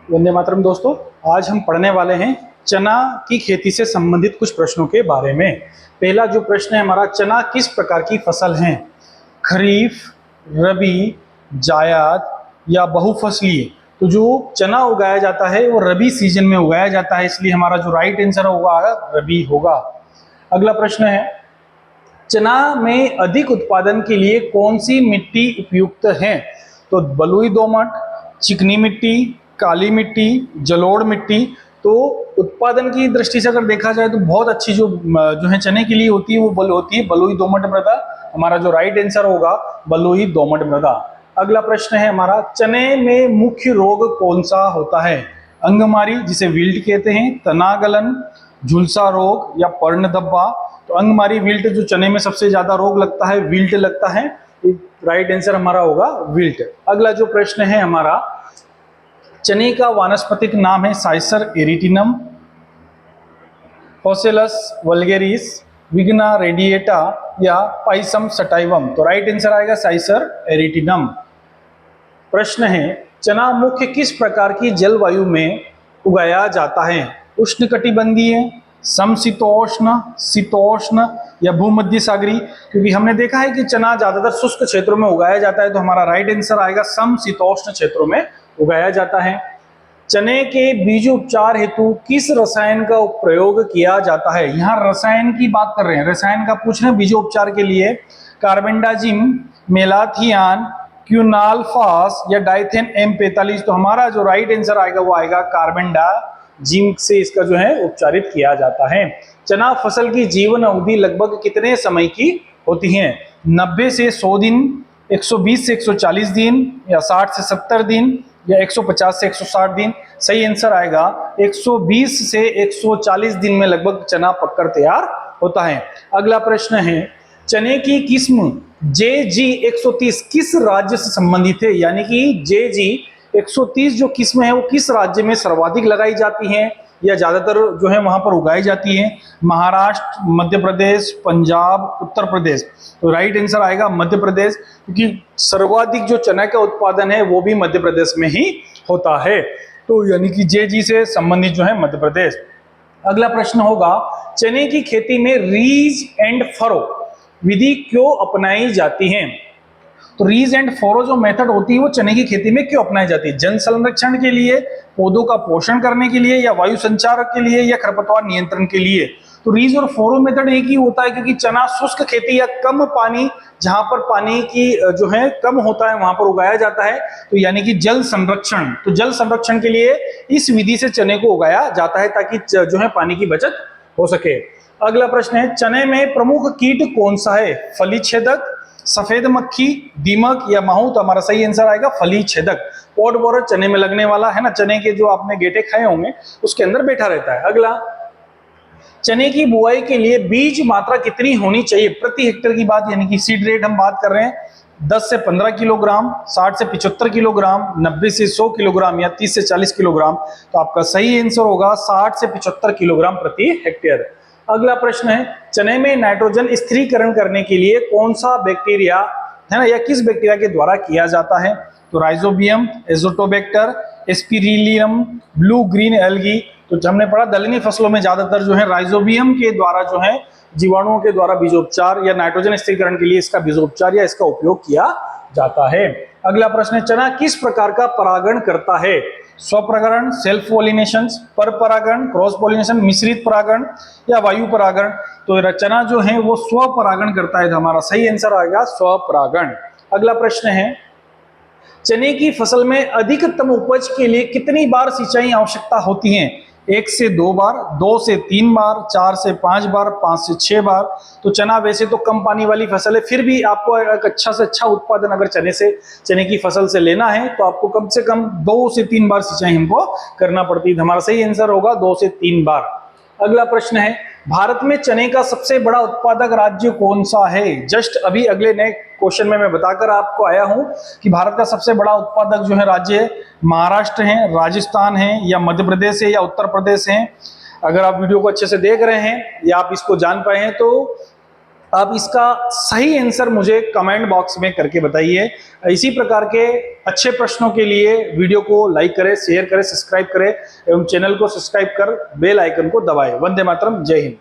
वंदे मातरम दोस्तों। आज हम पढ़ने वाले हैं चना की खेती से संबंधित कुछ प्रश्नों के बारे में। पहला जो प्रश्न है हमारा, चना किस प्रकार की फसल है? खरीफ, रबी, जायद या बहुफसलीय? तो जो चना उगाया जाता है वो रबी सीजन में उगाया जाता है, इसलिए हमारा जो राइट आंसर होगा रबी होगा। अगला प्रश्न है, चना में अधिक उत्पादन के लिए कौन सी मिट्टी उपयुक्त है? तो बलुई दोमट, चिकनी मिट्टी, काली मिट्टी, जलोढ़ मिट्टी। तो उत्पादन की दृष्टि से अगर देखा जाए तो बहुत अच्छी जो है चने के लिए होती है वो होती है बलुई दोमट मृदा। हमारा जो राइट आंसर होगा बलुई दोमट मृदा। अगला प्रश्न है हमारा, चने में मुख्य रोग कौन सा होता है? अंगमारी जिसे विल्ट कहते हैं, तनागलन, झुलसा रोग या पर्ण धब्बा? तो अंगमारी विल्ट जो चने में सबसे ज्यादा रोग लगता है विल्ट लगता है। राइट आंसर हमारा होगा विल्ट। अगला जो प्रश्न है हमारा, चने का वानस्पतिक नाम है साइसर एरिटिनम, फोसेलस वल्गेरिस, विग्ना रेडिएटा या पाइसम सटाइवम? तो राइट आंसर आएगा साइसर एरिटिनम। प्रश्न है, चना मुख्य किस प्रकार की जलवायु में उगाया जाता है? उष्णकटिबंधीय, समशीतोष्ण, शीतोष्ण या भूमध्य सागरीय? क्योंकि हमने देखा है कि चना ज्यादातर शुष्क क्षेत्रों में उगाया जाता है, तो हमारा राइट आंसर आएगा समशीतोष्ण क्षेत्रों में उगाया जाता है। चने के बीजोपचार हेतु किस रसायन का प्रयोग किया जाता है? यहाँ रसायन की बात कर रहे हैं, रसायन का पूछ रहे हैं बीजोपचार के लिए। कार्बेंडाजिम, मेलाथियान, क्यूनाल्फास या डाइथेन M45? तो हमारा जो राइट आंसर आएगा वो आएगा कार्बेंडाजिम से इसका जो है उपचारित किया जाता है। चना फसल की जीवन अवधि लगभग कितने समय की होती है? 90 से 100 दिन, 120 से 140 दिन या 60 से 70 दिन या 150 से 160 दिन? सही आंसर आएगा 120 से 140 दिन में लगभग चना पककर तैयार होता है। अगला प्रश्न है, चने की किस्म JG 130 किस राज्य से संबंधित है? यानी कि JG 130 जो किस्म है वो किस राज्य में सर्वाधिक लगाई जाती है या ज्यादातर जो है वहां पर उगाई जाती है? महाराष्ट्र, मध्य प्रदेश, पंजाब, उत्तर प्रदेश? तो राइट आंसर आएगा मध्य प्रदेश, क्योंकि सर्वाधिक जो चना का उत्पादन है वो भी मध्य प्रदेश में ही होता है। तो यानी कि JG से संबंधित जो है मध्य प्रदेश। अगला प्रश्न होगा, चने की खेती में रीज एंड फरो विधि क्यों अपनाई जाती है? तो रीज एंड फरो जो मेथड होती है वो चने की खेती में क्यों अपनाई जाती है? जल संरक्षण के लिए, पौधों का पोषण करने के लिए या वायु संचार के लिए या खरपतवार नियंत्रण के लिए? तो रीज और फोरो मेथड एक ही होता है, क्योंकि चना शुष्क खेती या कम पानी, जहां पर पानी की जो है कम होता है वहां पर उगाया जाता है। तो यानी कि जल संरक्षण, तो जल संरक्षण के लिए इस विधि से चने को उगाया जाता है ताकि जो है पानी की बचत हो सके। अगला प्रश्न है, चने में प्रमुख कीट कौन सा है? फली छेदक, सफेद मक्खी, दीमक या माहू? तो हमारा सही आंसर आएगा फली छेदक। पॉट बोरर चने में लगने वाला है ना, चने के जो आपने गेटे खाए होंगे उसके अंदर बैठा रहता है। अगला, चने की बुआई के लिए बीज मात्रा कितनी होनी चाहिए प्रति हेक्टेयर की बात, यानी कि सीड रेट हम बात कर रहे हैं 10 से 15 किलोग्राम, 60 से 75 किलोग्राम, 90 से 100 किलोग्राम या 30 से 40 किलोग्राम? तो आपका सही आंसर होगा 60 से 75 किलोग्राम प्रति हेक्टेयर। अगला प्रश्न है, चने में नाइट्रोजन स्थिरीकरण करने के लिए कौन सा बैक्टीरिया है ना या किस बैक्टीरिया के द्वारा किया जाता है? तो rhizobium, azotobacter, azospirillum, blue green algae? तो हमने पढ़ा दलहनी फसलों में ज्यादातर जो है राइजोबियम के द्वारा जो है जीवाणुओं के द्वारा बीजोपचार या नाइट्रोजन स्थिरीकरण के लिए इसका बीजोपचार या इसका उपयोग किया जाता है। अगला प्रश्न है, चना किस प्रकार का परागण करता है? स्वपरागण, सेल्फ पॉलिनेशन, पर परागण, क्रॉस पॉलिनेशन, मिश्रित परागण या वायु परागण? तो चना जो है वो स्वपरागण करता है, तो हमारा सही आंसर आएगा स्वपरागण। अगला प्रश्न है, चने की फसल में अधिकतम उपज के लिए कितनी बार सिंचाई आवश्यकता होती है? 1 से 2 बार, 2 से 3 बार, 4 से 5 बार, 5 से 6 बार? तो चना वैसे तो कम पानी वाली फसल है, फिर भी आपको एक अच्छा से अच्छा उत्पादन अगर चने की फसल से लेना है तो आपको कम से कम 2 से 3 बार सिंचाई हमको करना पड़ती है। हमारा सही आंसर होगा 2 से 3 बार। अगला प्रश्न है, भारत में चने का सबसे बड़ा उत्पादक राज्य कौन सा है? जस्ट अभी अगले नए क्वेश्चन में मैं बताकर आपको आया हूं कि भारत का सबसे बड़ा उत्पादक जो है राज्य महाराष्ट्र है, राजस्थान है या मध्य प्रदेश है या उत्तर प्रदेश है। अगर आप वीडियो को अच्छे से देख रहे हैं या आप इसको जान पाए हैं तो आप इसका सही आंसर मुझे कमेंट बॉक्स में करके बताइए। इसी प्रकार के अच्छे प्रश्नों के लिए वीडियो को लाइक करें, शेयर करें, सब्सक्राइब करें एवं चैनल को सब्सक्राइब कर बेल आइकन को दबाएं। वंदे मातरम, जय हिंद।